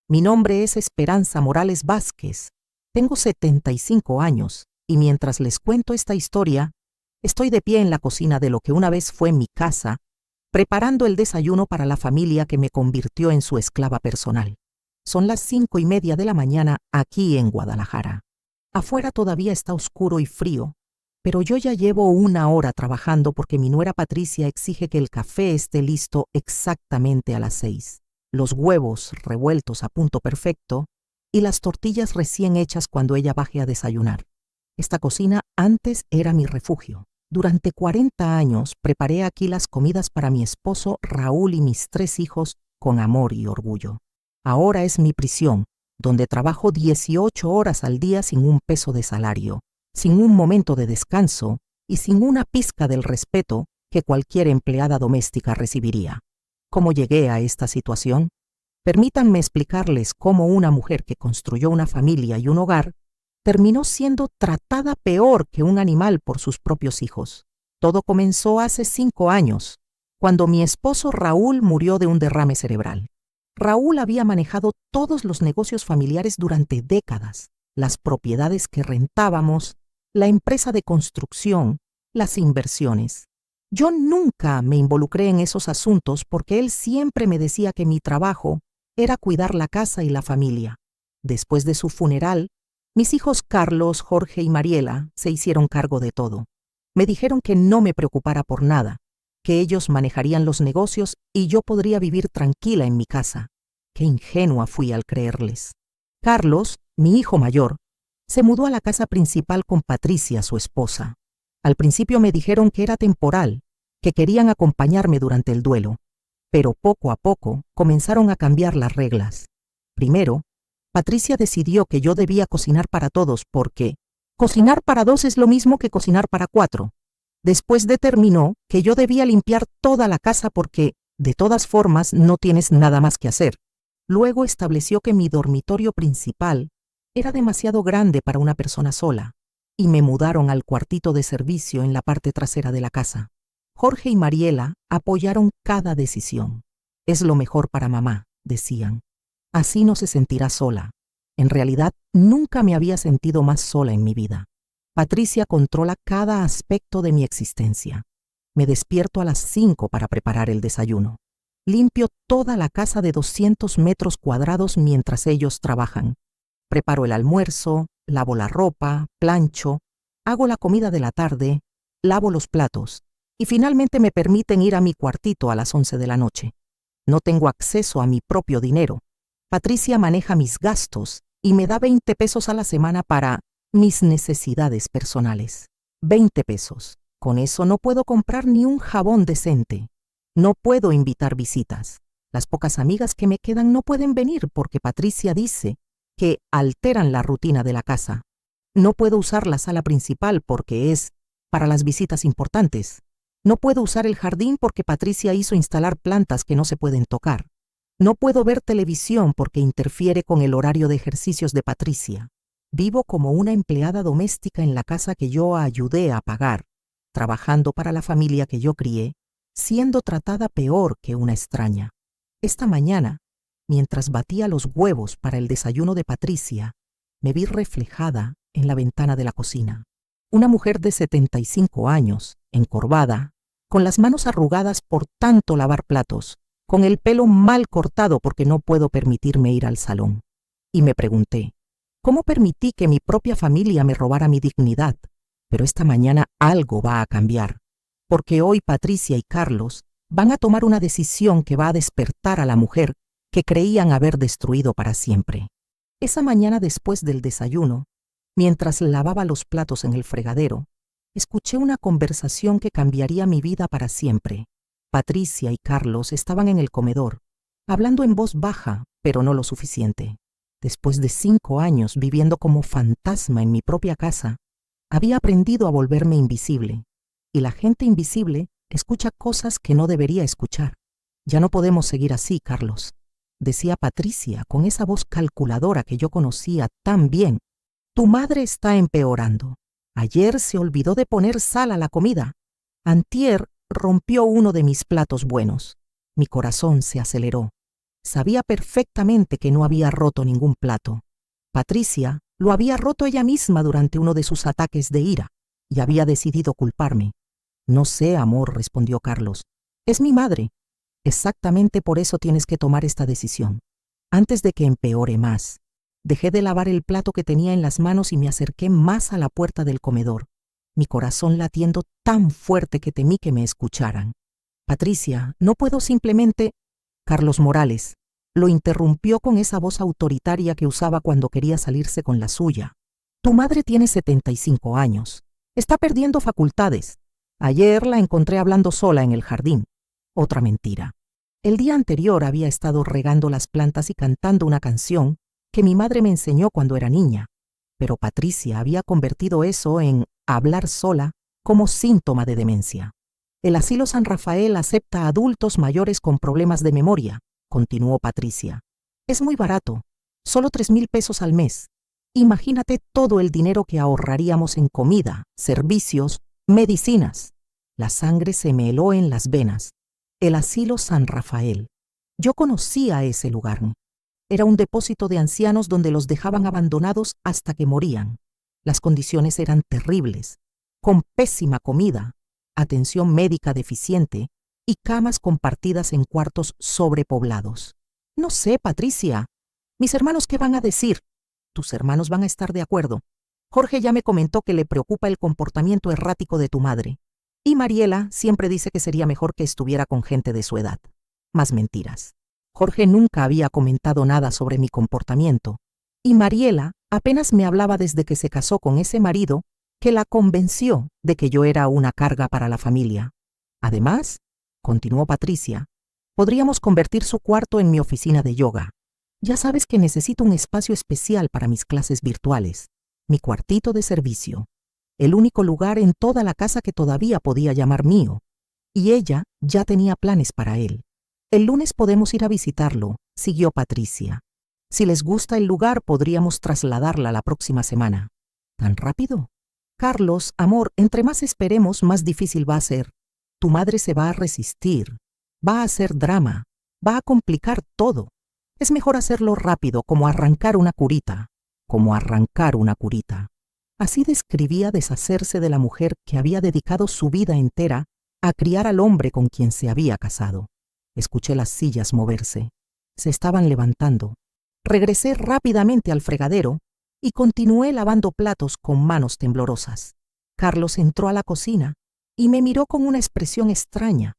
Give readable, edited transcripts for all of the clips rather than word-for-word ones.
Mi nombre es Esperanza Morales Vázquez. Tengo 75 años y mientras les cuento esta historia, estoy de pie en la cocina de lo que una vez fue mi casa, preparando el desayuno para la familia que me convirtió en su esclava personal. Son las 5:30 de la mañana aquí en Guadalajara. Afuera todavía está oscuro y frío, pero yo ya llevo 1 hora trabajando porque mi nuera Patricia exige que el café esté listo exactamente a las 6, los huevos revueltos a punto perfecto y las tortillas recién hechas cuando ella baje a desayunar. Esta cocina antes era mi refugio. Durante 40 años preparé aquí las comidas para mi esposo Raúl y mis 3 hijos con amor y orgullo. Ahora es mi prisión, donde trabajo 18 horas al día sin un peso de salario, sin un momento de descanso y sin una pizca del respeto que cualquier empleada doméstica recibiría. ¿Cómo llegué a esta situación? Permítanme explicarles cómo una mujer que construyó una familia y un hogar terminó siendo tratada peor que un animal por sus propios hijos. Todo comenzó hace 5 años, cuando mi esposo Raúl murió de un derrame cerebral. Raúl había manejado todos los negocios familiares durante décadas, las propiedades que rentábamos, la empresa de construcción, las inversiones. Yo nunca me involucré en esos asuntos porque él siempre me decía que mi trabajo era cuidar la casa y la familia. Después de su funeral, mis hijos Carlos, Jorge y Mariela se hicieron cargo de todo. Me dijeron que no me preocupara por nada, que ellos manejarían los negocios y yo podría vivir tranquila en mi casa. Qué ingenua fui al creerles. Carlos, mi hijo mayor, se mudó a la casa principal con Patricia, su esposa. Al principio me dijeron que era temporal, que querían acompañarme durante el duelo, pero poco a poco comenzaron a cambiar las reglas. Primero, Patricia decidió que yo debía cocinar para todos porque cocinar para 2 es lo mismo que cocinar para 4. Después determinó que yo debía limpiar toda la casa porque, de todas formas, no tienes nada más que hacer. Luego estableció que mi dormitorio principal era demasiado grande para una persona sola y me mudaron al cuartito de servicio en la parte trasera de la casa. Jorge y Mariela apoyaron cada decisión. Es lo mejor para mamá, decían. Así no se sentirá sola. En realidad, nunca me había sentido más sola en mi vida. Patricia controla cada aspecto de mi existencia. Me despierto a las 5 para preparar el desayuno. Limpio toda la casa de 200 metros cuadrados mientras ellos trabajan. Preparo el almuerzo, lavo la ropa, plancho, hago la comida de la tarde, lavo los platos y finalmente me permiten ir a mi cuartito a las 11 de la noche. No tengo acceso a mi propio dinero. Patricia maneja mis gastos y me da 20 pesos a la semana para mis necesidades personales. 20 pesos. Con eso no puedo comprar ni un jabón decente. No puedo invitar visitas. Las pocas amigas que me quedan no pueden venir porque Patricia dice que alteran la rutina de la casa. No puedo usar la sala principal porque es para las visitas importantes. No puedo usar el jardín porque Patricia hizo instalar plantas que no se pueden tocar. No puedo ver televisión porque interfiere con el horario de ejercicios de Patricia. Vivo como una empleada doméstica en la casa que yo ayudé a pagar, trabajando para la familia que yo crié, siendo tratada peor que una extraña. Esta mañana, mientras batía los huevos para el desayuno de Patricia, me vi reflejada en la ventana de la cocina. Una mujer de 75 años, encorvada, con las manos arrugadas por tanto lavar platos, con el pelo mal cortado porque no puedo permitirme ir al salón. Y me pregunté, ¿cómo permití que mi propia familia me robara mi dignidad? Pero esta mañana algo va a cambiar, porque hoy Patricia y Carlos van a tomar una decisión que va a despertar a la mujer que creían haber destruido para siempre. Esa mañana después del desayuno, mientras lavaba los platos en el fregadero, escuché una conversación que cambiaría mi vida para siempre. Patricia y Carlos estaban en el comedor, hablando en voz baja, pero no lo suficiente. Después de 5 años viviendo como fantasma en mi propia casa, había aprendido a volverme invisible, y la gente invisible escucha cosas que no debería escuchar. Ya no podemos seguir así, Carlos, decía Patricia con esa voz calculadora que yo conocía tan bien. Tu madre está empeorando. Ayer se olvidó de poner sal a la comida. Antier rompió uno de mis platos buenos. Mi corazón se aceleró. Sabía perfectamente que no había roto ningún plato. Patricia lo había roto ella misma durante uno de sus ataques de ira y había decidido culparme. No sé, amor, respondió Carlos. Es mi madre. Exactamente por eso tienes que tomar esta decisión. Antes de que empeore más. Dejé de lavar el plato que tenía en las manos y me acerqué más a la puerta del comedor, mi corazón latiendo tan fuerte que temí que me escucharan. Patricia, no puedo simplemente... Carlos Morales lo interrumpió con esa voz autoritaria que usaba cuando quería salirse con la suya. Tu madre tiene 75 años. Está perdiendo facultades. Ayer la encontré hablando sola en el jardín. Otra mentira. El día anterior había estado regando las plantas y cantando una canción que mi madre me enseñó cuando era niña. Pero Patricia había convertido eso en hablar sola como síntoma de demencia. El asilo San Rafael acepta a adultos mayores con problemas de memoria, continuó Patricia. Es muy barato, solo 3,000 pesos al mes. Imagínate todo el dinero que ahorraríamos en comida, servicios, medicinas. La sangre se me heló en las venas. El asilo San Rafael. Yo conocía ese lugar. Era un depósito de ancianos donde los dejaban abandonados hasta que morían. Las condiciones eran terribles, con pésima comida, atención médica deficiente y camas compartidas en cuartos sobrepoblados. No sé, Patricia. ¿Mis hermanos qué van a decir? Tus hermanos van a estar de acuerdo. Jorge ya me comentó que le preocupa el comportamiento errático de tu madre. Y Mariela siempre dice que sería mejor que estuviera con gente de su edad. Más mentiras. Jorge nunca había comentado nada sobre mi comportamiento. Y Mariela apenas me hablaba desde que se casó con ese marido que la convenció de que yo era una carga para la familia. Además, continuó Patricia, podríamos convertir su cuarto en mi oficina de yoga. Ya sabes que necesito un espacio especial para mis clases virtuales, mi cuartito de servicio, el único lugar en toda la casa que todavía podía llamar mío, y ella ya tenía planes para él. El lunes podemos ir a visitarlo, siguió Patricia. Si les gusta el lugar, podríamos trasladarla la próxima semana. ¿Tan rápido? Carlos, amor, entre más esperemos, más difícil va a ser. Tu madre se va a resistir, va a hacer drama, va a complicar todo. Es mejor hacerlo rápido, como arrancar una curita. Así describía deshacerse de la mujer que había dedicado su vida entera a criar al hombre con quien se había casado. Escuché las sillas moverse. Se estaban levantando. Regresé rápidamente al fregadero y continué lavando platos con manos temblorosas. Carlos entró a la cocina y me miró con una expresión extraña,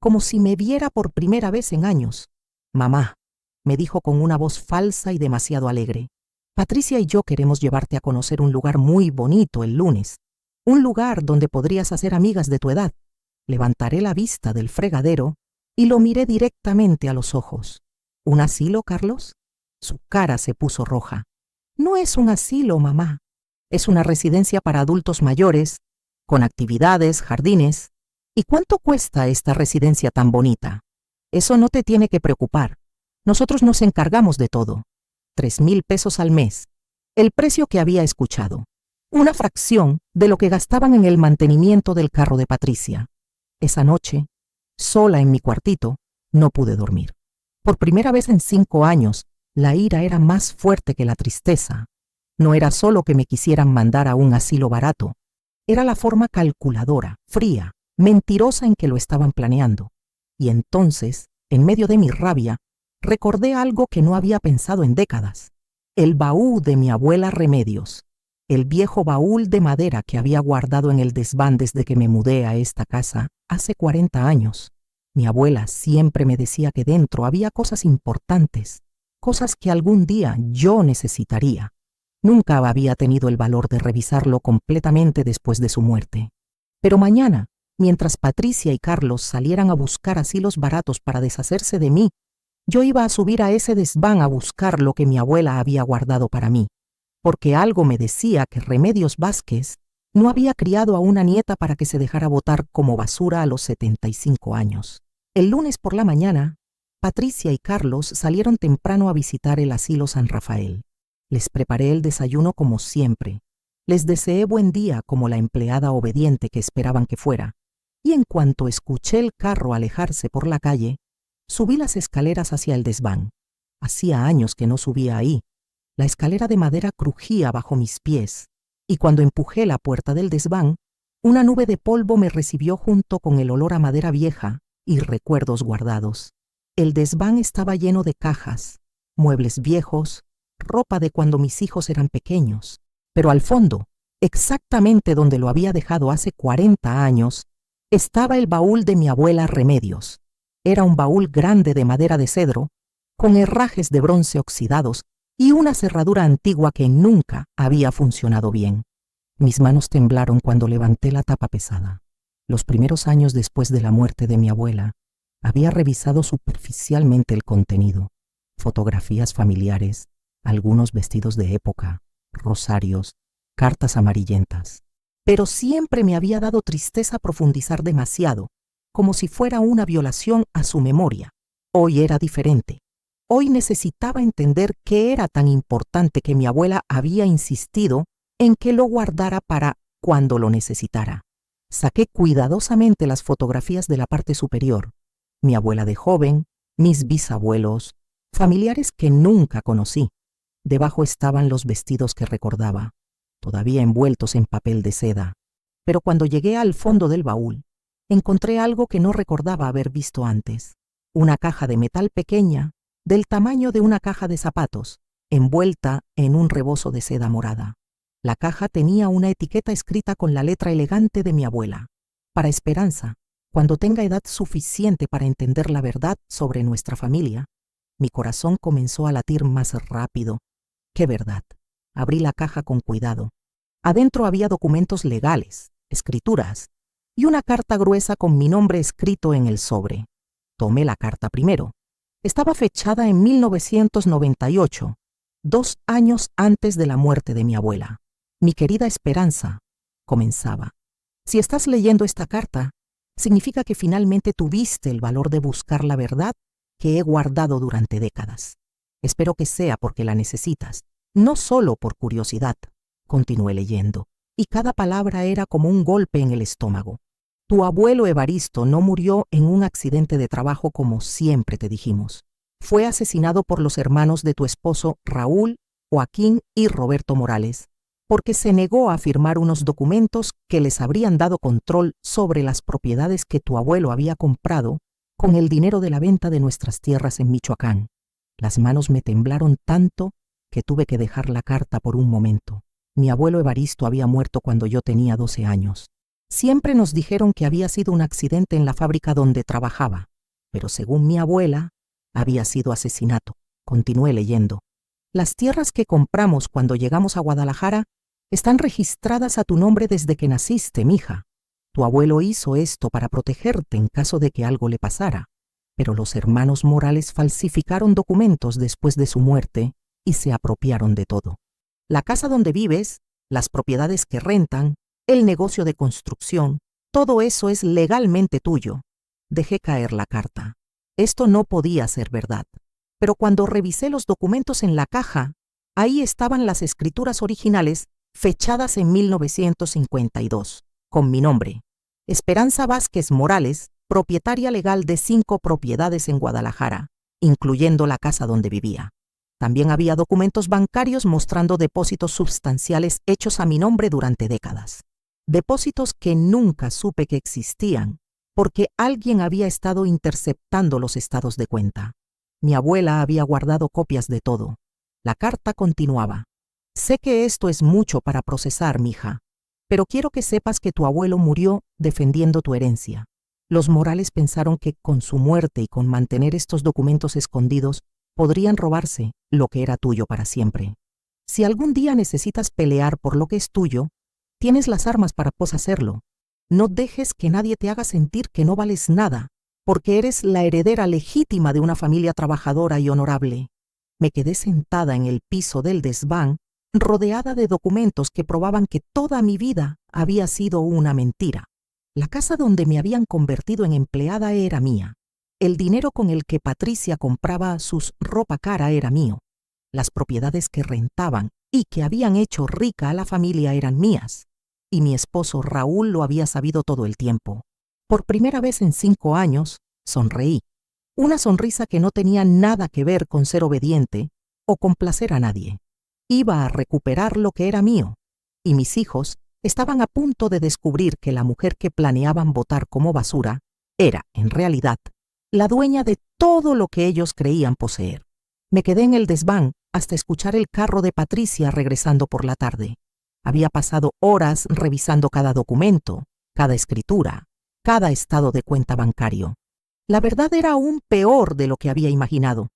como si me viera por primera vez en años. Mamá, me dijo con una voz falsa y demasiado alegre, Patricia y yo queremos llevarte a conocer un lugar muy bonito el lunes, un lugar donde podrías hacer amigas de tu edad. Levantaré la vista del fregadero y lo miré directamente a los ojos. ¿Un asilo, Carlos? Su cara se puso roja. No es un asilo, mamá. Es una residencia para adultos mayores, con actividades, jardines. ¿Y cuánto cuesta esta residencia tan bonita? Eso no te tiene que preocupar. Nosotros nos encargamos de todo. 3,000 pesos al mes. El precio que había escuchado. Una fracción de lo que gastaban en el mantenimiento del carro de Patricia. Esa noche, sola en mi cuartito, no pude dormir. Por primera vez en 5 años, la ira era más fuerte que la tristeza. No era solo que me quisieran mandar a un asilo barato. Era la forma calculadora, fría, mentirosa en que lo estaban planeando. Y entonces, en medio de mi rabia, recordé algo que no había pensado en décadas. El baúl de mi abuela Remedios. El viejo baúl de madera que había guardado en el desván desde que me mudé a esta casa hace 40 años. Mi abuela siempre me decía que dentro había cosas importantes, cosas que algún día yo necesitaría. Nunca había tenido el valor de revisarlo completamente después de su muerte. Pero mañana, mientras Patricia y Carlos salieran a buscar asilos baratos para deshacerse de mí, yo iba a subir a ese desván a buscar lo que mi abuela había guardado para mí, porque algo me decía que Remedios Vázquez no había criado a una nieta para que se dejara botar como basura a los 75 años. El lunes por la mañana, Patricia y Carlos salieron temprano a visitar el asilo San Rafael. Les preparé el desayuno como siempre. Les deseé buen día como la empleada obediente que esperaban que fuera. Y en cuanto escuché el carro alejarse por la calle, subí las escaleras hacia el desván. Hacía años que no subía ahí. La escalera de madera crujía bajo mis pies, y cuando empujé la puerta del desván, una nube de polvo me recibió junto con el olor a madera vieja y recuerdos guardados. El desván estaba lleno de cajas, muebles viejos, ropa de cuando mis hijos eran pequeños, pero al fondo, exactamente donde lo había dejado hace 40 años, estaba el baúl de mi abuela Remedios. Era un baúl grande de madera de cedro, con herrajes de bronce oxidados y una cerradura antigua que nunca había funcionado bien. Mis manos temblaron cuando levanté la tapa pesada. Los primeros años después de la muerte de mi abuela, había revisado superficialmente el contenido: fotografías familiares, algunos vestidos de época, rosarios, cartas amarillentas. Pero siempre me había dado tristeza profundizar demasiado, como si fuera una violación a su memoria. Hoy era diferente. Hoy necesitaba entender qué era tan importante que mi abuela había insistido en que lo guardara para cuando lo necesitara. Saqué cuidadosamente las fotografías de la parte superior: mi abuela de joven, mis bisabuelos, familiares que nunca conocí. Debajo estaban los vestidos que recordaba, todavía envueltos en papel de seda. Pero cuando llegué al fondo del baúl, encontré algo que no recordaba haber visto antes: una caja de metal pequeña, del tamaño de una caja de zapatos, envuelta en un rebozo de seda morada. La caja tenía una etiqueta escrita con la letra elegante de mi abuela: para Esperanza, cuando tenga edad suficiente para entender la verdad sobre nuestra familia. Mi corazón comenzó a latir más rápido. ¡Qué verdad! Abrí la caja con cuidado. Adentro había documentos legales, escrituras y una carta gruesa con mi nombre escrito en el sobre. Tomé la carta primero. Estaba fechada en 1998, 2 años antes de la muerte de mi abuela. Mi querida Esperanza, comenzaba, si estás leyendo esta carta, significa que finalmente tuviste el valor de buscar la verdad que he guardado durante décadas. Espero que sea porque la necesitas, no solo por curiosidad. Continué leyendo, y cada palabra era como un golpe en el estómago. Tu abuelo Evaristo no murió en un accidente de trabajo como siempre te dijimos. Fue asesinado por los hermanos de tu esposo Raúl, Joaquín y Roberto Morales, porque se negó a firmar unos documentos que les habrían dado control sobre las propiedades que tu abuelo había comprado con el dinero de la venta de nuestras tierras en Michoacán. Las manos me temblaron tanto que tuve que dejar la carta por un momento. Mi abuelo Evaristo había muerto cuando yo tenía 12 años. Siempre nos dijeron que había sido un accidente en la fábrica donde trabajaba, pero según mi abuela, había sido asesinato. Continué leyendo. Las tierras que compramos cuando llegamos a Guadalajara están registradas a tu nombre desde que naciste, mija. Tu abuelo hizo esto para protegerte en caso de que algo le pasara, pero los hermanos Morales falsificaron documentos después de su muerte y se apropiaron de todo. La casa donde vives, las propiedades que rentan, el negocio de construcción, todo eso es legalmente tuyo. Dejé caer la carta. Esto no podía ser verdad. Pero cuando revisé los documentos en la caja, ahí estaban las escrituras originales fechadas en 1952, con mi nombre: Esperanza Vázquez Morales, propietaria legal de 5 propiedades en Guadalajara, incluyendo la casa donde vivía. También había documentos bancarios mostrando depósitos sustanciales hechos a mi nombre durante décadas. Depósitos que nunca supe que existían, porque alguien había estado interceptando los estados de cuenta. Mi abuela había guardado copias de todo. La carta continuaba: sé que esto es mucho para procesar, mija, pero quiero que sepas que tu abuelo murió defendiendo tu herencia. Los Morales pensaron que con su muerte y con mantener estos documentos escondidos, podrían robarse lo que era tuyo para siempre. Si algún día necesitas pelear por lo que es tuyo, tienes las armas para hacerlo. No dejes que nadie te haga sentir que no vales nada, porque eres la heredera legítima de una familia trabajadora y honorable. Me quedé sentada en el piso del desván, rodeada de documentos que probaban que toda mi vida había sido una mentira. La casa donde me habían convertido en empleada era mía. El dinero con el que Patricia compraba sus ropa cara era mío. Las propiedades que rentaban y que habían hecho rica a la familia eran mías. Y mi esposo Raúl lo había sabido todo el tiempo. Por primera vez en 5 años, sonreí. Una sonrisa que no tenía nada que ver con ser obediente o complacer a nadie. Iba a recuperar lo que era mío, y mis hijos estaban a punto de descubrir que la mujer que planeaban botar como basura era, en realidad, la dueña de todo lo que ellos creían poseer. Me quedé en el desván hasta escuchar el carro de Patricia regresando por la tarde. Había pasado horas revisando cada documento, cada escritura, cada estado de cuenta bancario. La verdad era aún peor de lo que había imaginado.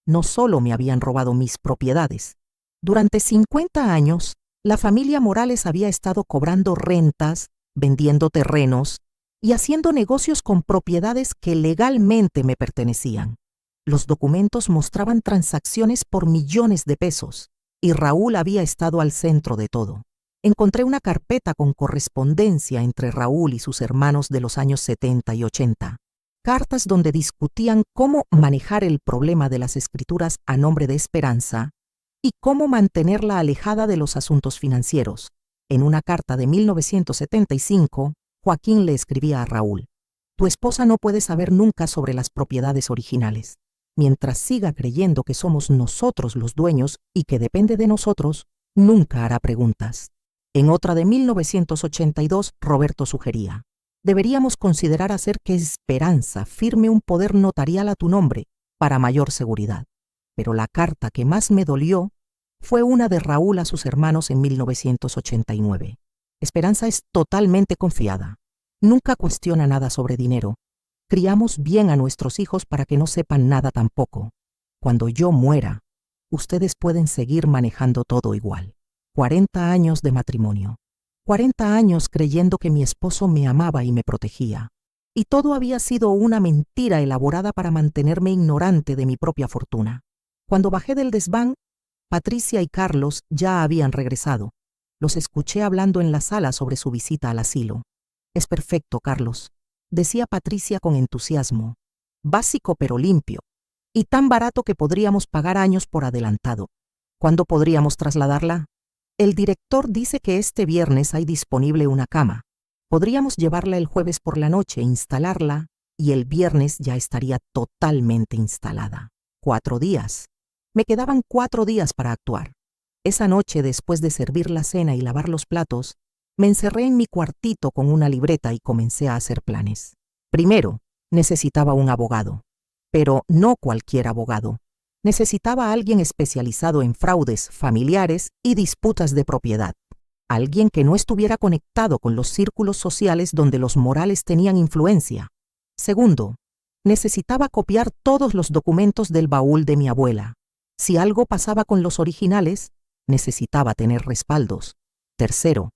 No solo me habían robado mis propiedades. Durante 50 años, la familia Morales había estado cobrando rentas, vendiendo terrenos y haciendo negocios con propiedades que legalmente me pertenecían. Los documentos mostraban transacciones por millones de pesos, y Raúl había estado al centro de todo. Encontré una carpeta con correspondencia entre Raúl y sus hermanos de los años 70 y 80. Cartas donde discutían cómo manejar el problema de las escrituras a nombre de Esperanza y cómo mantenerla alejada de los asuntos financieros. En una carta de 1975, Joaquín le escribía a Raúl: «Tu esposa no puede saber nunca sobre las propiedades originales. Mientras siga creyendo que somos nosotros los dueños y que depende de nosotros, nunca hará preguntas». En otra de 1982, Roberto sugería: «Deberíamos considerar hacer que Esperanza firme un poder notarial a tu nombre para mayor seguridad». Pero la carta que más me dolió fue una de Raúl a sus hermanos en 1989. Esperanza es totalmente confiada. Nunca cuestiona nada sobre dinero. Criamos bien a nuestros hijos para que no sepan nada tampoco. Cuando yo muera, ustedes pueden seguir manejando todo igual. 40 años de matrimonio. 40 años creyendo que mi esposo me amaba y me protegía. Y todo había sido una mentira elaborada para mantenerme ignorante de mi propia fortuna. Cuando bajé del desván, Patricia y Carlos ya habían regresado. Los escuché hablando en la sala sobre su visita al asilo. «Es perfecto, Carlos», decía Patricia con entusiasmo. «Básico pero limpio. Y tan barato que podríamos pagar años por adelantado. ¿Cuándo podríamos trasladarla? El director dice que este viernes hay disponible una cama. Podríamos llevarla el jueves por la noche, instalarla, y el viernes ya estaría totalmente instalada. 4 días. Me quedaban 4 días para actuar. Esa noche, después de servir la cena y lavar los platos, me encerré en mi cuartito con una libreta y comencé a hacer planes. Primero, necesitaba un abogado. Pero no cualquier abogado. Necesitaba a alguien especializado en fraudes familiares y disputas de propiedad. Alguien que no estuviera conectado con los círculos sociales donde los Morales tenían influencia. Segundo, necesitaba copiar todos los documentos del baúl de mi abuela. Si algo pasaba con los originales, necesitaba tener respaldos. Tercero,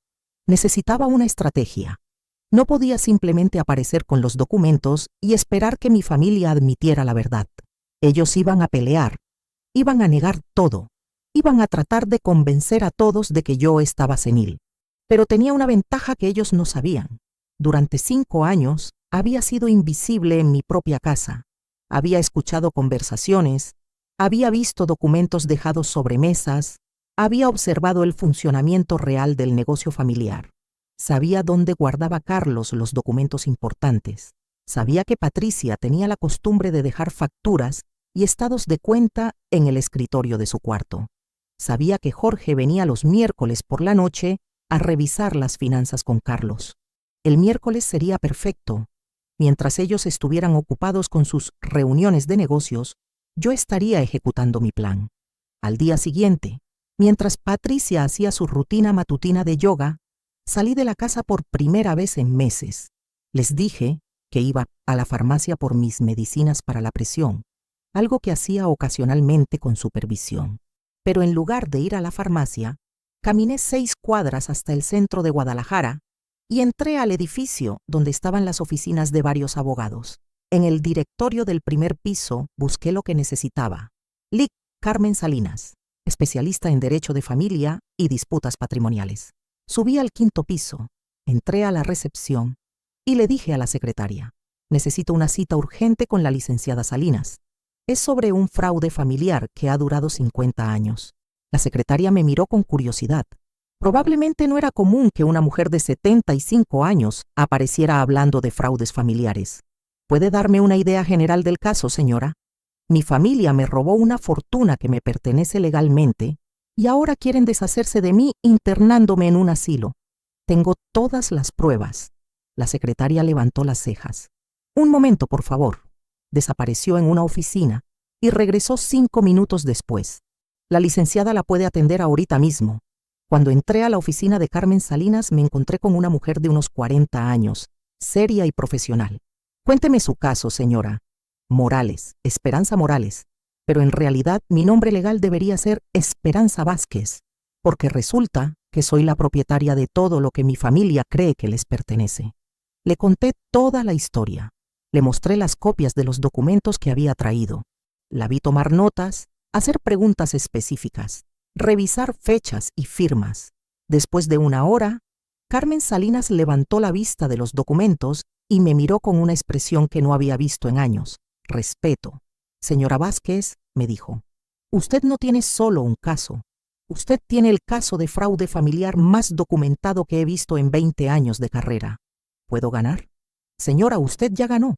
necesitaba una estrategia. No podía simplemente aparecer con los documentos y esperar que mi familia admitiera la verdad. Ellos iban a pelear, iban a negar todo, iban a tratar de convencer a todos de que yo estaba senil. Pero tenía una ventaja que ellos no sabían. Durante 5 años había sido invisible en mi propia casa. Había escuchado conversaciones, había visto documentos dejados sobre mesas, había observado el funcionamiento real del negocio familiar. Sabía dónde guardaba Carlos los documentos importantes. Sabía que Patricia tenía la costumbre de dejar facturas y estados de cuenta en el escritorio de su cuarto. Sabía que Jorge venía los miércoles por la noche a revisar las finanzas con Carlos. El miércoles sería perfecto. Mientras ellos estuvieran ocupados con sus reuniones de negocios, yo estaría ejecutando mi plan. Al día siguiente, mientras Patricia hacía su rutina matutina de yoga, salí de la casa por primera vez en meses. Les dije que iba a la farmacia por mis medicinas para la presión, algo que hacía ocasionalmente con supervisión. Pero en lugar de ir a la farmacia, caminé 6 cuadras hasta el centro de Guadalajara y entré al edificio donde estaban las oficinas de varios abogados. En el directorio del primer piso busqué lo que necesitaba. Lic. Carmen Salinas, especialista en Derecho de Familia y Disputas Patrimoniales. Subí al 5º piso, entré a la recepción y le dije a la secretaria: «Necesito una cita urgente con la licenciada Salinas. Es sobre un fraude familiar que ha durado 50 años». La secretaria me miró con curiosidad. Probablemente no era común que una mujer de 75 años apareciera hablando de fraudes familiares. ¿Puede darme una idea general del caso, señora? Mi familia me robó una fortuna que me pertenece legalmente y ahora quieren deshacerse de mí internándome en un asilo. Tengo todas las pruebas. La secretaria levantó las cejas. Un momento, por favor. Desapareció en una oficina y regresó 5 minutos después. La licenciada la puede atender ahorita mismo. Cuando entré a la oficina de Carmen Salinas me encontré con una mujer de unos 40 años, seria y profesional. Cuénteme su caso, señora. Morales, Esperanza Morales. Pero en realidad mi nombre legal debería ser Esperanza Vázquez, porque resulta que soy la propietaria de todo lo que mi familia cree que les pertenece. Le conté toda la historia. Le mostré las copias de los documentos que había traído. La vi tomar notas, hacer preguntas específicas, revisar fechas y firmas. Después de 1 hora, Carmen Salinas levantó la vista de los documentos y me miró con una expresión que no había visto en años. Respeto. Señora Vázquez, me dijo, usted no tiene solo un caso. Usted tiene el caso de fraude familiar más documentado que he visto en 20 años de carrera. ¿Puedo ganar? Señora, usted ya ganó.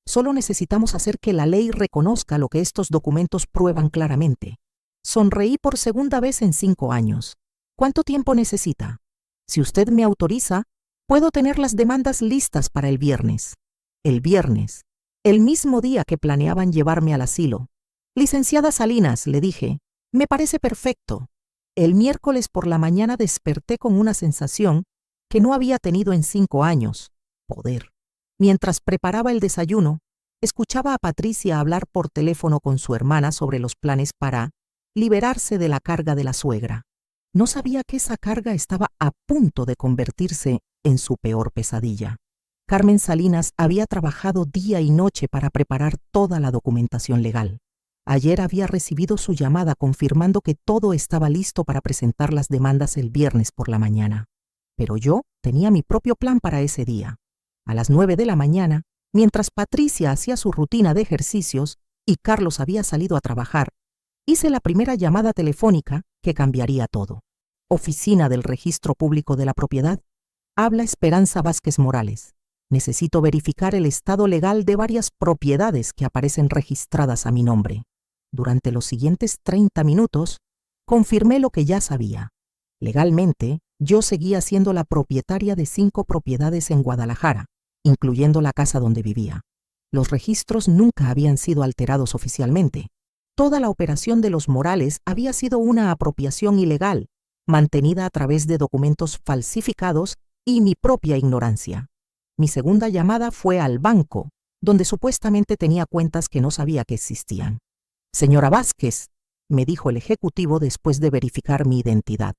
Solo necesitamos hacer que la ley reconozca lo que estos documentos prueban claramente. Sonreí por segunda vez en 5 años. ¿Cuánto tiempo necesita? Si usted me autoriza, puedo tener las demandas listas para el viernes. El viernes, el mismo día que planeaban llevarme al asilo. Licenciada Salinas, le dije, me parece perfecto. El miércoles por la mañana desperté con una sensación que no había tenido en 5 años. Poder. Mientras preparaba el desayuno, escuchaba a Patricia hablar por teléfono con su hermana sobre los planes para liberarse de la carga de la suegra. No sabía que esa carga estaba a punto de convertirse en su peor pesadilla. Carmen Salinas había trabajado día y noche para preparar toda la documentación legal. Ayer había recibido su llamada confirmando que todo estaba listo para presentar las demandas el viernes por la mañana. Pero yo tenía mi propio plan para ese día. A las 9 de la mañana, mientras Patricia hacía su rutina de ejercicios y Carlos había salido a trabajar, hice la primera llamada telefónica que cambiaría todo. Oficina del Registro Público de la Propiedad. Habla Esperanza Vázquez Morales. Necesito verificar el estado legal de varias propiedades que aparecen registradas a mi nombre. Durante los siguientes 30 minutos, confirmé lo que ya sabía. Legalmente, yo seguía siendo la propietaria de 5 propiedades en Guadalajara, incluyendo la casa donde vivía. Los registros nunca habían sido alterados oficialmente. Toda la operación de los Morales había sido una apropiación ilegal, mantenida a través de documentos falsificados y mi propia ignorancia. Mi segunda llamada fue al banco, donde supuestamente tenía cuentas que no sabía que existían. Señora Vázquez, me dijo el ejecutivo después de verificar mi identidad.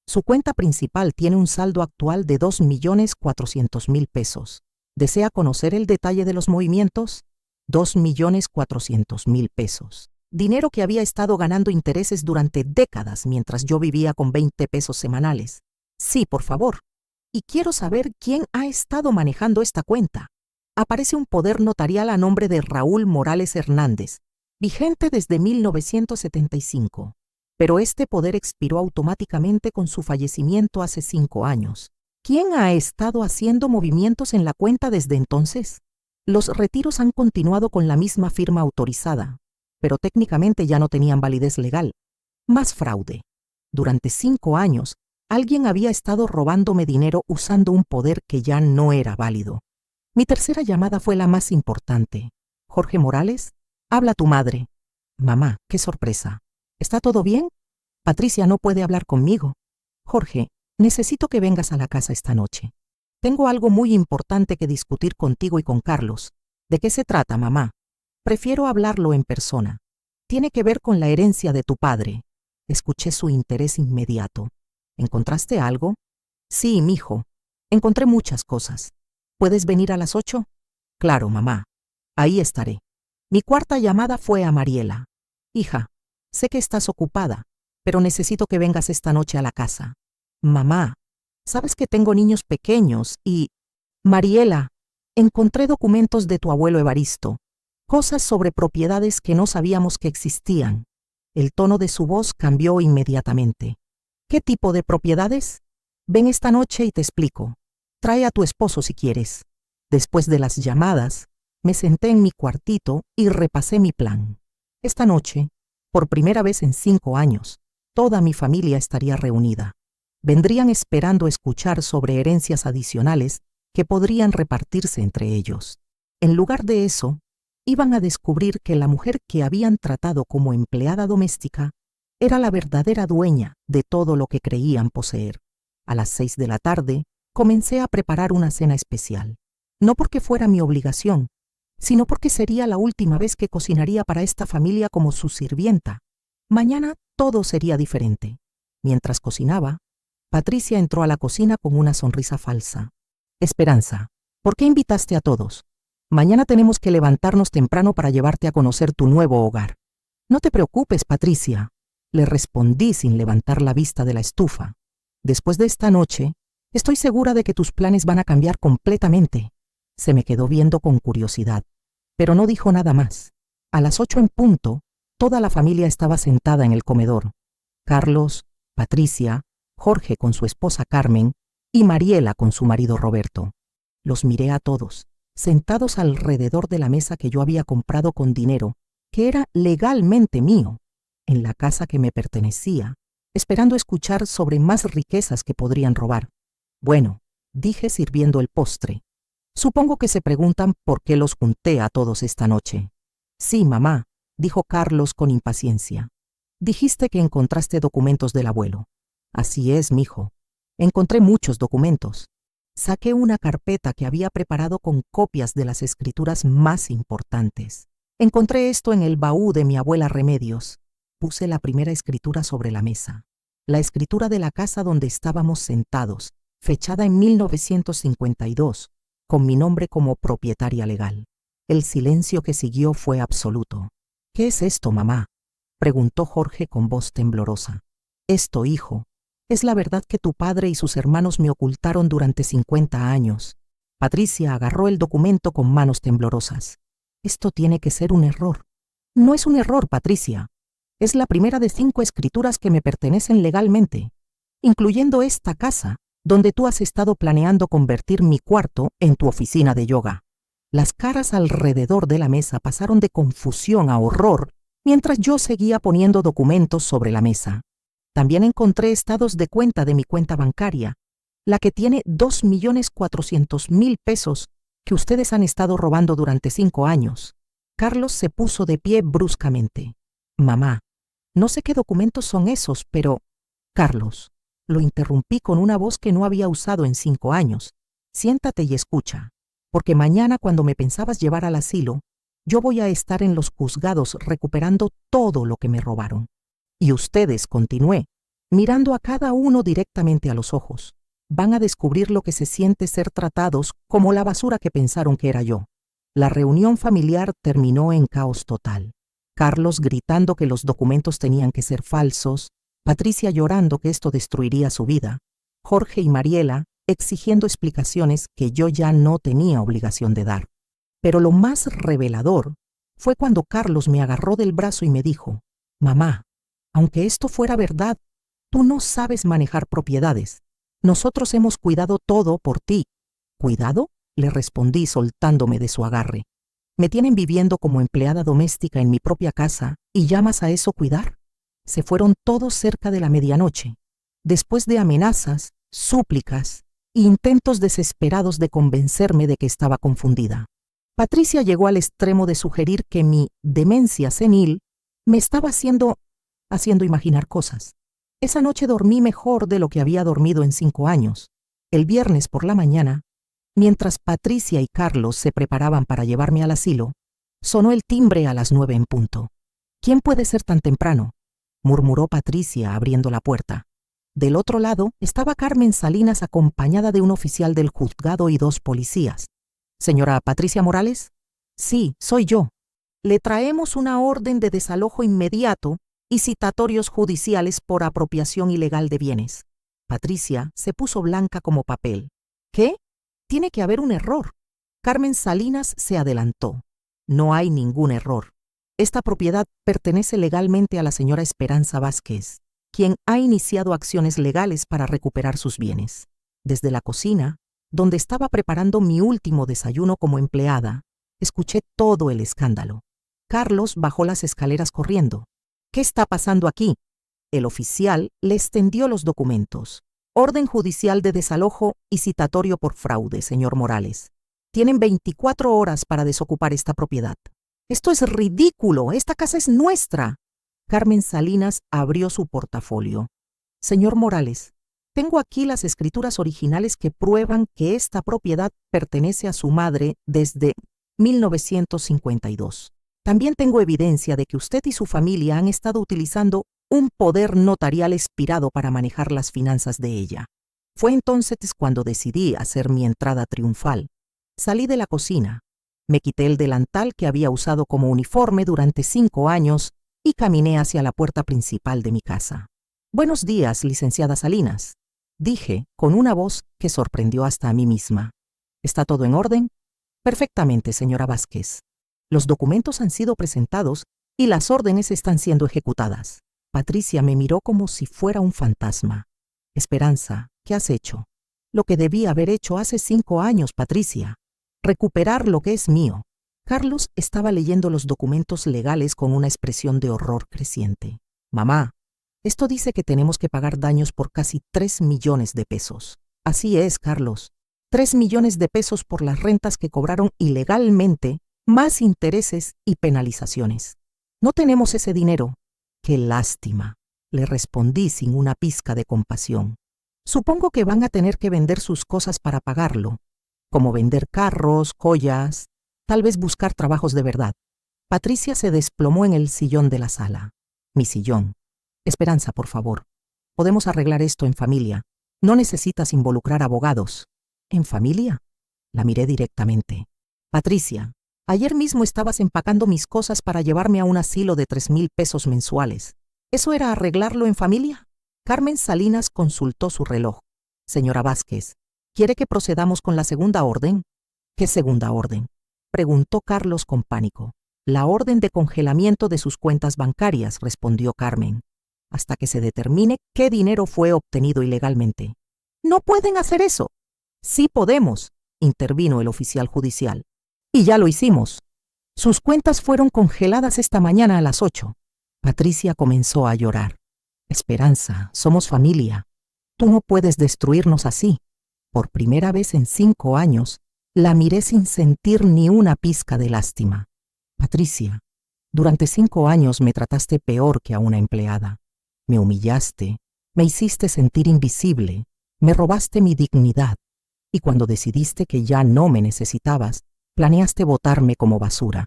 Su cuenta principal tiene un saldo actual de 2.400.000 pesos. ¿Desea conocer el detalle de los movimientos? 2.400.000 pesos. Dinero que había estado ganando intereses durante décadas mientras yo vivía con 20 pesos semanales. Sí, por favor. Y quiero saber quién ha estado manejando esta cuenta. Aparece un poder notarial a nombre de Raúl Morales Hernández, vigente desde 1975. Pero este poder expiró automáticamente con su fallecimiento hace 5 años. ¿Quién ha estado haciendo movimientos en la cuenta desde entonces? Los retiros han continuado con la misma firma autorizada, pero técnicamente ya no tenían validez legal. Más fraude. Durante 5 años, alguien había estado robándome dinero usando un poder que ya no era válido. Mi tercera llamada fue la más importante. Jorge Morales, habla tu madre. Mamá, qué sorpresa. ¿Está todo bien? Patricia no puede hablar conmigo. Jorge, necesito que vengas a la casa esta noche. Tengo algo muy importante que discutir contigo y con Carlos. ¿De qué se trata, mamá? Prefiero hablarlo en persona. Tiene que ver con la herencia de tu padre. Escuché su interés inmediato. ¿Encontraste algo? Sí, mijo. Encontré muchas cosas. ¿Puedes venir a las 8? Claro, mamá. Ahí estaré. Mi cuarta llamada fue a Mariela. Hija, sé que estás ocupada, pero necesito que vengas esta noche a la casa. Mamá, sabes que tengo niños pequeños y... Mariela, encontré documentos de tu abuelo Evaristo, cosas sobre propiedades que no sabíamos que existían. El tono de su voz cambió inmediatamente. ¿Qué tipo de propiedades? Ven esta noche y te explico. Trae a tu esposo si quieres. Después de las llamadas, Me senté en mi cuartito y repasé mi plan. Esta noche, por primera vez en 5 años, toda mi familia estaría reunida. Vendrían esperando escuchar sobre herencias adicionales que podrían repartirse entre ellos. En lugar de eso, iban a descubrir que la mujer que habían tratado como empleada doméstica era la verdadera dueña de todo lo que creían poseer. A las 6 de la tarde, comencé a preparar una cena especial. No porque fuera mi obligación, sino porque sería la última vez que cocinaría para esta familia como su sirvienta. Mañana todo sería diferente. Mientras cocinaba, Patricia entró a la cocina con una sonrisa falsa. Esperanza, ¿por qué invitaste a todos? Mañana tenemos que levantarnos temprano para llevarte a conocer tu nuevo hogar. No te preocupes, Patricia, le respondí sin levantar la vista de la estufa. Después de esta noche, estoy segura de que tus planes van a cambiar completamente. Se me quedó viendo con curiosidad, pero no dijo nada más. A las 8 en punto, toda la familia estaba sentada en el comedor. Carlos, Patricia, Jorge con su esposa Carmen y Mariela con su marido Roberto. Los miré a todos, sentados alrededor de la mesa que yo había comprado con dinero, que era legalmente mío, en la casa que me pertenecía, esperando escuchar sobre más riquezas que podrían robar. Bueno, dije sirviendo el postre. Supongo que se preguntan por qué los junté a todos esta noche. Sí, mamá, dijo Carlos con impaciencia. Dijiste que encontraste documentos del abuelo. Así es, mijo. Encontré muchos documentos. Saqué una carpeta que había preparado con copias de las escrituras más importantes. Encontré esto en el baúl de mi abuela Remedios. Puse la primera escritura sobre la mesa. La escritura de la casa donde estábamos sentados, fechada en 1952, con mi nombre como propietaria legal. El silencio que siguió fue absoluto. ¿Qué es esto, mamá?, preguntó Jorge con voz temblorosa. Esto, hijo, es la verdad que tu padre y sus hermanos me ocultaron durante 50 años. Patricia agarró el documento con manos temblorosas. Esto tiene que ser un error. No es un error, Patricia. Es la primera de 5 escrituras que me pertenecen legalmente, incluyendo esta casa, donde tú has estado planeando convertir mi cuarto en tu oficina de yoga. Las caras alrededor de la mesa pasaron de confusión a horror mientras yo seguía poniendo documentos sobre la mesa. También encontré estados de cuenta de mi cuenta bancaria, la que tiene 2.400.000 pesos que ustedes han estado robando durante 5 años. Carlos se puso de pie bruscamente. Mamá, no sé qué documentos son esos, pero... Carlos, lo interrumpí con una voz que no había usado en 5 años. Siéntate y escucha, porque mañana cuando me pensabas llevar al asilo, yo voy a estar en los juzgados recuperando todo lo que me robaron. Y ustedes, continué, mirando a cada uno directamente a los ojos, van a descubrir lo que se siente ser tratados como la basura que pensaron que era yo. La reunión familiar terminó en caos total. Carlos gritando que los documentos tenían que ser falsos, Patricia llorando que esto destruiría su vida, Jorge y Mariela exigiendo explicaciones que yo ya no tenía obligación de dar. Pero lo más revelador fue cuando Carlos me agarró del brazo y me dijo, mamá, aunque esto fuera verdad, tú no sabes manejar propiedades. Nosotros hemos cuidado todo por ti. ¿Cuidado?, le respondí soltándome de su agarre. ¿Me tienen viviendo como empleada doméstica en mi propia casa y llamas a eso cuidar? Se fueron todos cerca de la medianoche, después de amenazas, súplicas e intentos desesperados de convencerme de que estaba confundida. Patricia llegó al extremo de sugerir que mi demencia senil me estaba haciendo imaginar cosas. Esa noche dormí mejor de lo que había dormido en 5 años. El viernes por la mañana, mientras Patricia y Carlos se preparaban para llevarme al asilo, sonó el timbre a las 9 en punto. ¿Quién puede ser tan temprano?, murmuró Patricia abriendo la puerta. Del otro lado estaba Carmen Salinas acompañada de un oficial del juzgado y 2 policías. ¿Señora Patricia Morales? Sí, soy yo. Le traemos una orden de desalojo inmediato y citatorios judiciales por apropiación ilegal de bienes. Patricia se puso blanca como papel. ¿Qué? Tiene que haber un error. Carmen Salinas se adelantó. No hay ningún error. Esta propiedad pertenece legalmente a la señora Esperanza Vázquez, quien ha iniciado acciones legales para recuperar sus bienes. Desde la cocina, donde estaba preparando mi último desayuno como empleada, Escuché todo el escándalo. Carlos bajó las escaleras corriendo. ¿Qué está pasando aquí? El oficial le extendió los documentos. Orden judicial de desalojo y citatorio por fraude, señor Morales. Tienen 24 horas para desocupar esta propiedad. Esto es ridículo. Esta casa es nuestra. Carmen Salinas abrió su portafolio. Señor Morales, tengo aquí las escrituras originales que prueban que esta propiedad pertenece a su madre desde 1952. También tengo evidencia de que usted y su familia han estado utilizando un poder notarial expirado para manejar las finanzas de ella. Fue entonces cuando decidí hacer mi entrada triunfal. Salí de la cocina, me quité el delantal que había usado como uniforme durante 5 años y caminé hacia la puerta principal de mi casa. Buenos días, licenciada Salinas, dije con una voz que sorprendió hasta a mí misma. ¿Está todo en orden? Perfectamente, señora Vázquez. Los documentos han sido presentados y las órdenes están siendo ejecutadas. Patricia me miró como si fuera un fantasma. Esperanza, ¿qué has hecho? Lo que debí haber hecho hace 5 años, Patricia. Recuperar lo que es mío. Carlos estaba leyendo los documentos legales con una expresión de horror creciente. Mamá, esto dice que tenemos que pagar daños por casi 3 millones de pesos. Así es, Carlos. 3 millones de pesos por las rentas que cobraron ilegalmente, más intereses y penalizaciones. No tenemos ese dinero. ¡Qué lástima!, le respondí sin una pizca de compasión. Supongo que van a tener que vender sus cosas para pagarlo, como vender carros, joyas, tal vez buscar trabajos de verdad. Patricia se desplomó en el sillón de la sala. Mi sillón. Esperanza, por favor. Podemos arreglar esto en familia. No necesitas involucrar abogados. ¿En familia? La miré directamente. Patricia, ayer mismo estabas empacando mis cosas para llevarme a un asilo de 3,000 pesos mensuales. ¿Eso era arreglarlo en familia? Carmen Salinas consultó su reloj. Señora Vázquez, ¿quiere que procedamos con la segunda orden? ¿Qué segunda orden?, preguntó Carlos con pánico. La orden de congelamiento de sus cuentas bancarias, respondió Carmen, hasta que se determine qué dinero fue obtenido ilegalmente. No pueden hacer eso. Sí podemos, intervino el oficial judicial. Y ya lo hicimos. Sus cuentas fueron congeladas esta mañana a las 8. Patricia comenzó a llorar. Esperanza, somos familia. Tú no puedes destruirnos así. Por primera vez en 5 años, la miré sin sentir ni una pizca de lástima. Patricia, durante 5 años me trataste peor que a una empleada. Me humillaste, me hiciste sentir invisible, me robaste mi dignidad. Y cuando decidiste que ya no me necesitabas, planeaste botarme como basura.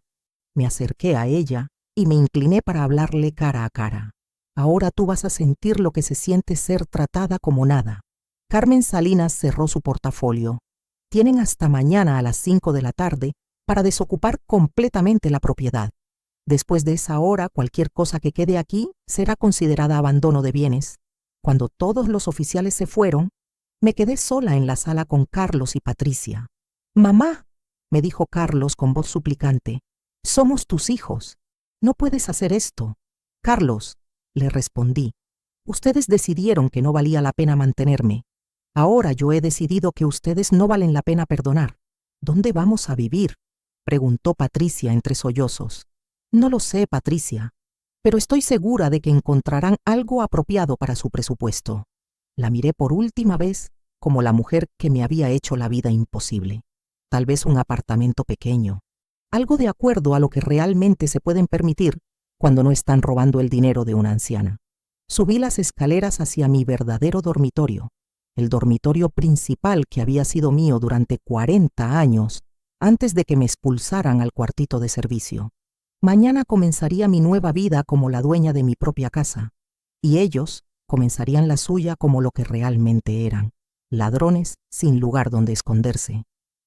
Me acerqué a ella y me incliné para hablarle cara a cara. Ahora tú vas a sentir lo que se siente ser tratada como nada. Carmen Salinas cerró su portafolio. Tienen hasta mañana a las 5 de la tarde para desocupar completamente la propiedad. Después de esa hora, cualquier cosa que quede aquí será considerada abandono de bienes. Cuando todos los oficiales se fueron, me quedé sola en la sala con Carlos y Patricia. Mamá, me dijo Carlos con voz suplicante, somos tus hijos. No puedes hacer esto. Carlos, le respondí, ustedes decidieron que no valía la pena mantenerme. Ahora yo he decidido que ustedes no valen la pena perdonar. ¿Dónde vamos a vivir?, preguntó Patricia entre sollozos. No lo sé, Patricia, pero estoy segura de que encontrarán algo apropiado para su presupuesto. La miré por última vez como la mujer que me había hecho la vida imposible. Tal vez un apartamento pequeño, algo de acuerdo a lo que realmente se pueden permitir cuando no están robando el dinero de una anciana. Subí las escaleras hacia mi verdadero dormitorio, el dormitorio principal que había sido mío durante 40 años antes de que me expulsaran al cuartito de servicio. Mañana comenzaría mi nueva vida como la dueña de mi propia casa, y ellos comenzarían la suya como lo que realmente eran, ladrones sin lugar donde esconderse.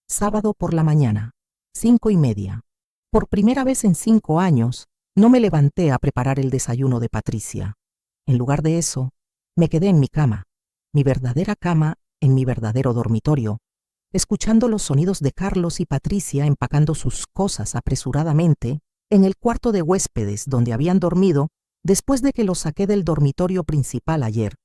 Sábado por la mañana, 5:30. Por primera vez en 5 años, no me levanté a preparar el desayuno de Patricia. En lugar de eso, me quedé en mi cama, mi verdadera cama en mi verdadero dormitorio, escuchando los sonidos de Carlos y Patricia empacando sus cosas apresuradamente en el cuarto de huéspedes donde habían dormido después de que los saqué del dormitorio principal ayer.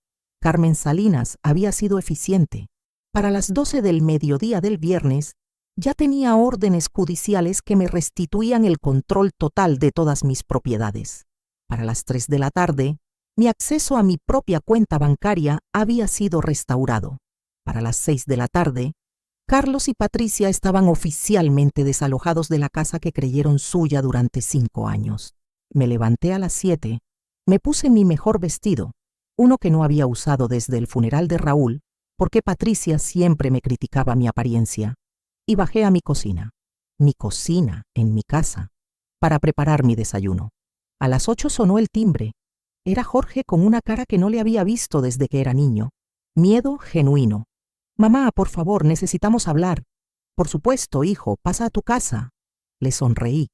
Carmen Salinas había sido eficiente. Para las 12 del mediodía del viernes, Ya tenía órdenes judiciales que me restituían el control total de todas mis propiedades. Para las 3 de la tarde, mi acceso a mi propia cuenta bancaria había sido restaurado. Para las 6 de la tarde, Carlos y Patricia estaban oficialmente desalojados de la casa que creyeron suya durante 5 años. Me levanté a las 7, me puse mi mejor vestido, uno que no había usado desde el funeral de Raúl, porque Patricia siempre me criticaba mi apariencia, y bajé a mi cocina en mi casa, para preparar mi desayuno. A las 8 sonó el timbre. Era Jorge con una cara que no le había visto desde que era niño. Miedo genuino. «Mamá, por favor, necesitamos hablar». «Por supuesto, hijo, pasa a tu casa». Le sonreí.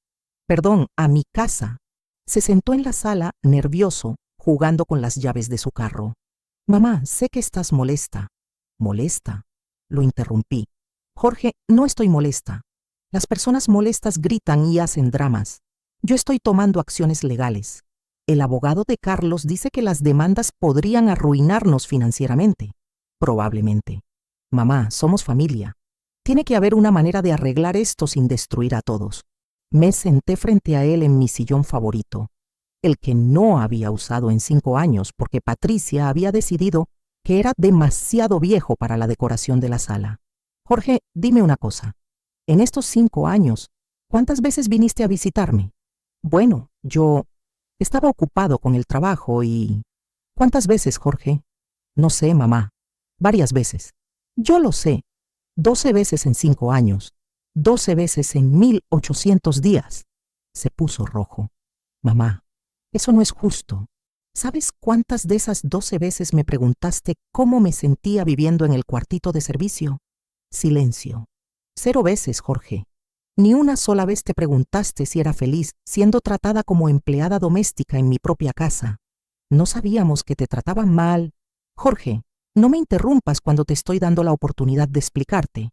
«Perdón, a mi casa». Se sentó en la sala, nervioso, jugando con las llaves de su carro. «Mamá, sé que estás molesta». «¿Molesta?». Lo interrumpí. «Jorge, no estoy molesta. Las personas molestas gritan y hacen dramas. Yo estoy tomando acciones legales. El abogado de Carlos dice que las demandas podrían arruinarnos financieramente. Probablemente. Mamá, somos familia. Tiene que haber una manera de arreglar esto sin destruir a todos». Me senté frente a él en mi sillón favorito, el que no había usado en 5 años porque Patricia había decidido que era demasiado viejo para la decoración de la sala. «Jorge, dime una cosa. En estos 5 años, ¿cuántas veces viniste a visitarme?» «Bueno, yo estaba ocupado con el trabajo y...» «¿Cuántas veces, Jorge?» «No sé, mamá. Varias veces». «Yo lo sé. 12 veces en 5 años. 12 veces en 1800 días. Se puso rojo. «Mamá, eso no es justo. ¿Sabes cuántas de esas 12 veces me preguntaste cómo me sentía viviendo en el cuartito de servicio?» Silencio. 0 veces, Jorge. Ni una sola vez te preguntaste si era feliz siendo tratada como empleada doméstica en mi propia casa. No sabíamos que te trataban mal. Jorge, no me interrumpas cuando te estoy dando la oportunidad de explicarte.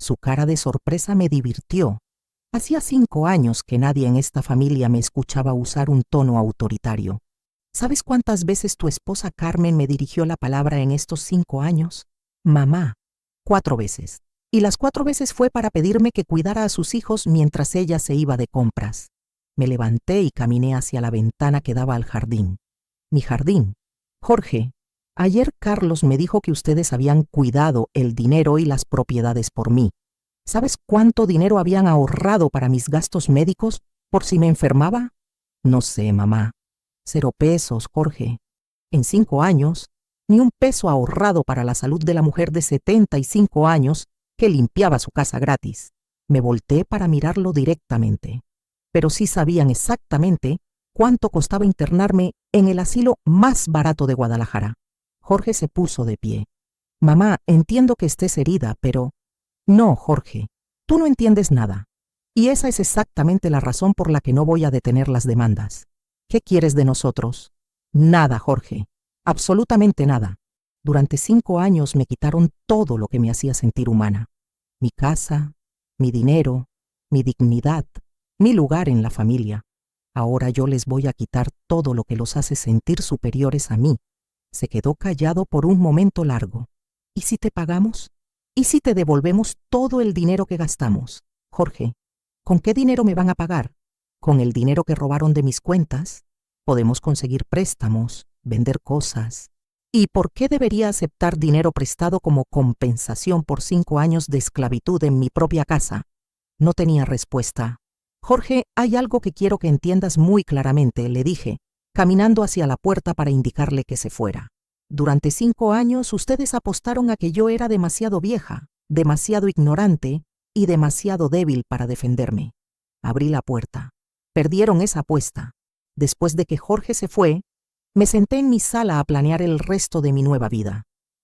Su cara de sorpresa me divirtió. Hacía 5 años que nadie en esta familia me escuchaba usar un tono autoritario. ¿Sabes cuántas veces tu esposa Carmen me dirigió la palabra en estos 5 años? Mamá. 4 veces. Y las 4 veces fue para pedirme que cuidara a sus hijos mientras ella se iba de compras. Me levanté y caminé hacia la ventana que daba al jardín. Mi jardín. Jorge, ayer Carlos me dijo que ustedes habían cuidado el dinero y las propiedades por mí. ¿Sabes cuánto dinero habían ahorrado para mis gastos médicos por si me enfermaba? No sé, mamá. 0 pesos, Jorge. En 5 años, ni un peso ahorrado para la salud de la mujer de 75 años que limpiaba su casa gratis. Me volteé para mirarlo directamente. Pero sí sabían exactamente cuánto costaba internarme en el asilo más barato de Guadalajara. Jorge se puso de pie. Mamá, entiendo que estés herida, pero... No, Jorge, tú no entiendes nada. Y esa es exactamente la razón por la que no voy a detener las demandas. ¿Qué quieres de nosotros? Nada, Jorge. Absolutamente nada. Durante 5 años me quitaron todo lo que me hacía sentir humana. Mi casa, mi dinero, mi dignidad, mi lugar en la familia. Ahora yo les voy a quitar todo lo que los hace sentir superiores a mí. Se quedó callado por un momento largo. ¿Y si te pagamos? ¿Y si te devolvemos todo el dinero que gastamos? Jorge, ¿con qué dinero me van a pagar? ¿Con el dinero que robaron de mis cuentas? Podemos conseguir préstamos, vender cosas. ¿Y por qué debería aceptar dinero prestado como compensación por 5 años de esclavitud en mi propia casa? No tenía respuesta. Jorge, hay algo que quiero que entiendas muy claramente, le dije, caminando hacia la puerta para indicarle que se fuera. Durante 5 años ustedes apostaron a que yo era demasiado vieja, demasiado ignorante y demasiado débil para defenderme. Abrí la puerta. Perdieron esa apuesta. Después de que Jorge se fue, me senté en mi sala a planear el resto de mi nueva vida.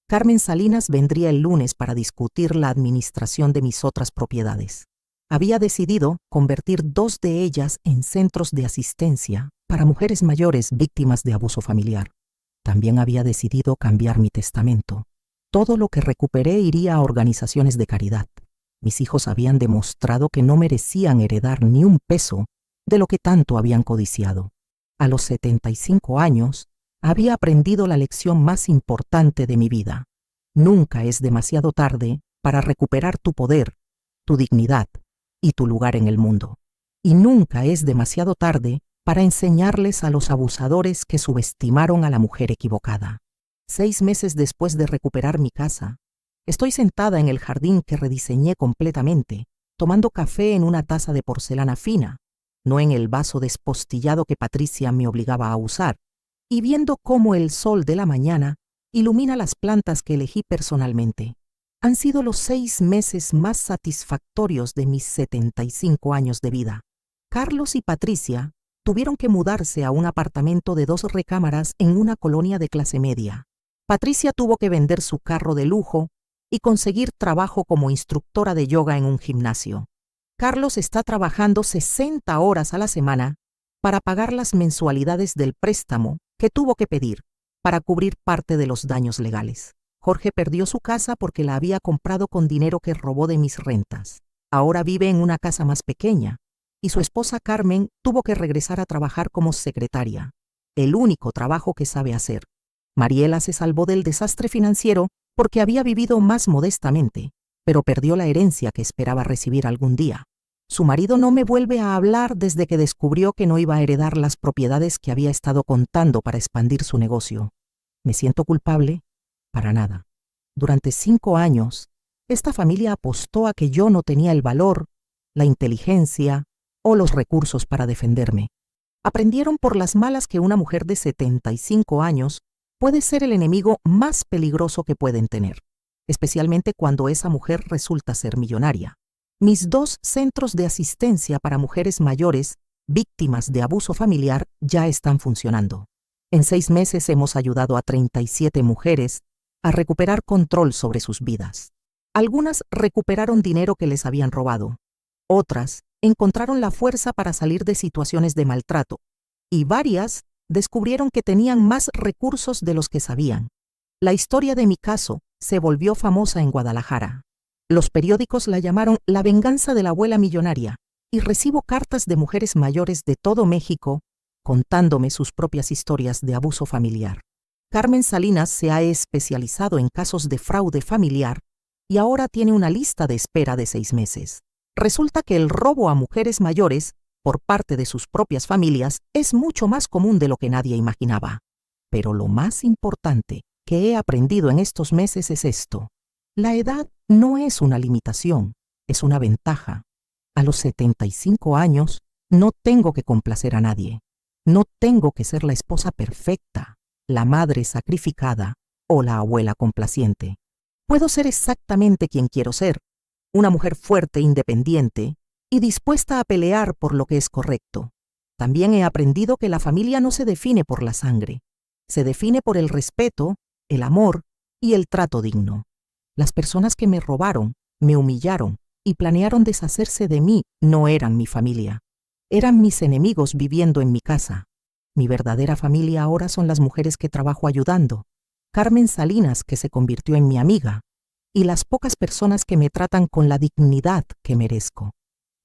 Carmen Salinas vendría el lunes para discutir la administración de mis otras propiedades. Había decidido convertir 2 de ellas en centros de asistencia para mujeres mayores víctimas de abuso familiar. También había decidido cambiar mi testamento. Todo lo que recuperé iría a organizaciones de caridad. Mis hijos habían demostrado que no merecían heredar ni un peso de lo que tanto habían codiciado. A los 75 años, había aprendido la lección más importante de mi vida. Nunca es demasiado tarde para recuperar tu poder, tu dignidad y tu lugar en el mundo. Y nunca es demasiado tarde para enseñarles a los abusadores que subestimaron a la mujer equivocada. 6 meses después de recuperar mi casa, estoy sentada en el jardín que rediseñé completamente, tomando café en una taza de porcelana fina, no en el vaso despostillado que Patricia me obligaba a usar, y viendo cómo el sol de la mañana ilumina las plantas que elegí personalmente. Han sido los 6 meses más satisfactorios de mis 75 años de vida. Carlos y Patricia tuvieron que mudarse a un apartamento de 2 recámaras en una colonia de clase media. Patricia tuvo que vender su carro de lujo y conseguir trabajo como instructora de yoga en un gimnasio. Carlos está trabajando 60 horas a la semana para pagar las mensualidades del préstamo que tuvo que pedir para cubrir parte de los daños legales. Jorge perdió su casa porque la había comprado con dinero que robó de mis rentas. Ahora vive en una casa más pequeña y su esposa Carmen tuvo que regresar a trabajar como secretaria, el único trabajo que sabe hacer. Mariela se salvó del desastre financiero porque había vivido más modestamente, pero perdió la herencia que esperaba recibir algún día. Su marido no me vuelve a hablar desde que descubrió que no iba a heredar las propiedades que había estado contando para expandir su negocio. ¿Me siento culpable? Para nada. Durante 5 años, esta familia apostó a que yo no tenía el valor, la inteligencia o los recursos para defenderme. Aprendieron por las malas que una mujer de 75 años puede ser el enemigo más peligroso que pueden tener, especialmente cuando esa mujer resulta ser millonaria. Mis 2 centros de asistencia para mujeres mayores víctimas de abuso familiar ya están funcionando. En 6 meses hemos ayudado a 37 mujeres a recuperar control sobre sus vidas. Algunas recuperaron dinero que les habían robado. Otras encontraron la fuerza para salir de situaciones de maltrato. Y varias descubrieron que tenían más recursos de los que sabían. La historia de mi caso se volvió famosa en Guadalajara. Los periódicos la llamaron La venganza de la abuela millonaria, y recibo cartas de mujeres mayores de todo México contándome sus propias historias de abuso familiar. Carmen Salinas se ha especializado en casos de fraude familiar y ahora tiene una lista de espera de 6 meses. Resulta que el robo a mujeres mayores por parte de sus propias familias es mucho más común de lo que nadie imaginaba. Pero lo más importante que he aprendido en estos meses es esto: la edad no es una limitación, es una ventaja. A los 75 años no tengo que complacer a nadie. No tengo que ser la esposa perfecta, la madre sacrificada o la abuela complaciente. Puedo ser exactamente quien quiero ser, una mujer fuerte, independiente y dispuesta a pelear por lo que es correcto. También he aprendido que la familia no se define por la sangre, se define por el respeto, el amor y el trato digno. Las personas que me robaron, me humillaron y planearon deshacerse de mí no eran mi familia. Eran mis enemigos viviendo en mi casa. Mi verdadera familia ahora son las mujeres que trabajo ayudando, Carmen Salinas, que se convirtió en mi amiga, y las pocas personas que me tratan con la dignidad que merezco.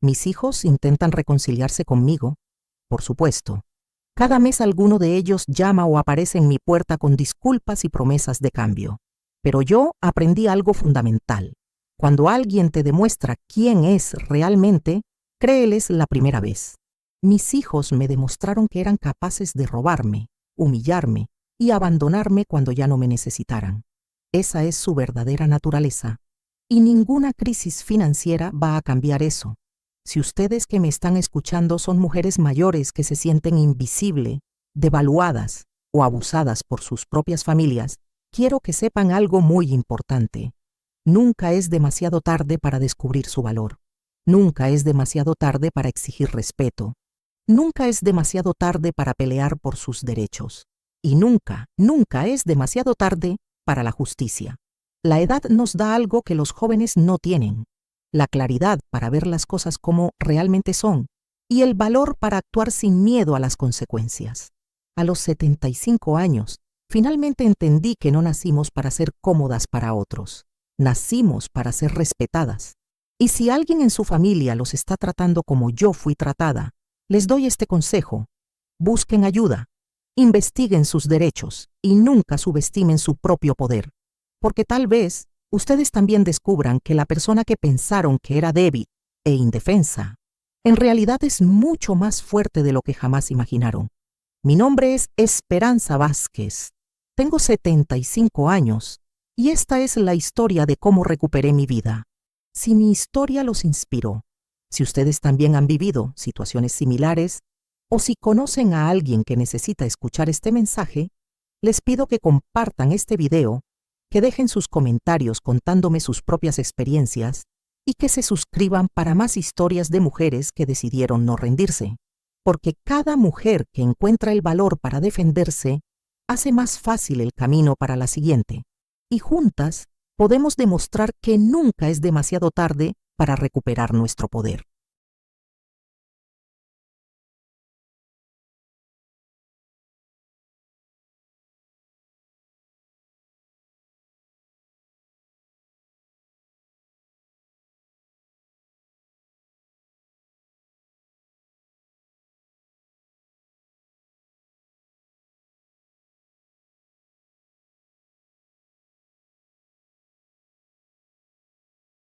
Mis hijos intentan reconciliarse conmigo, por supuesto. Cada mes alguno de ellos llama o aparece en mi puerta con disculpas y promesas de cambio. Pero yo aprendí algo fundamental. Cuando alguien te demuestra quién es realmente, créeles la primera vez. Mis hijos me demostraron que eran capaces de robarme, humillarme y abandonarme cuando ya no me necesitaran. Esa es su verdadera naturaleza. Y ninguna crisis financiera va a cambiar eso. Si ustedes que me están escuchando son mujeres mayores que se sienten invisibles, devaluadas o abusadas por sus propias familias, quiero que sepan algo muy importante. Nunca es demasiado tarde para descubrir su valor. Nunca es demasiado tarde para exigir respeto. Nunca es demasiado tarde para pelear por sus derechos. Y nunca, nunca es demasiado tarde para la justicia. La edad nos da algo que los jóvenes no tienen: la claridad para ver las cosas como realmente son y el valor para actuar sin miedo a las consecuencias. A los 75 años, finalmente entendí que no nacimos para ser cómodas para otros. Nacimos para ser respetadas. Y si alguien en su familia los está tratando como yo fui tratada, les doy este consejo: busquen ayuda, investiguen sus derechos y nunca subestimen su propio poder, porque tal vez ustedes también descubran que la persona que pensaron que era débil e indefensa, en realidad es mucho más fuerte de lo que jamás imaginaron. Mi nombre es Esperanza Vázquez. Tengo 75 años y esta es la historia de cómo recuperé mi vida. Si mi historia los inspiró, si ustedes también han vivido situaciones similares o si conocen a alguien que necesita escuchar este mensaje, les pido que compartan este video, que dejen sus comentarios contándome sus propias experiencias y que se suscriban para más historias de mujeres que decidieron no rendirse, porque cada mujer que encuentra el valor para defenderse hace más fácil el camino para la siguiente, y juntas podemos demostrar que nunca es demasiado tarde para recuperar nuestro poder.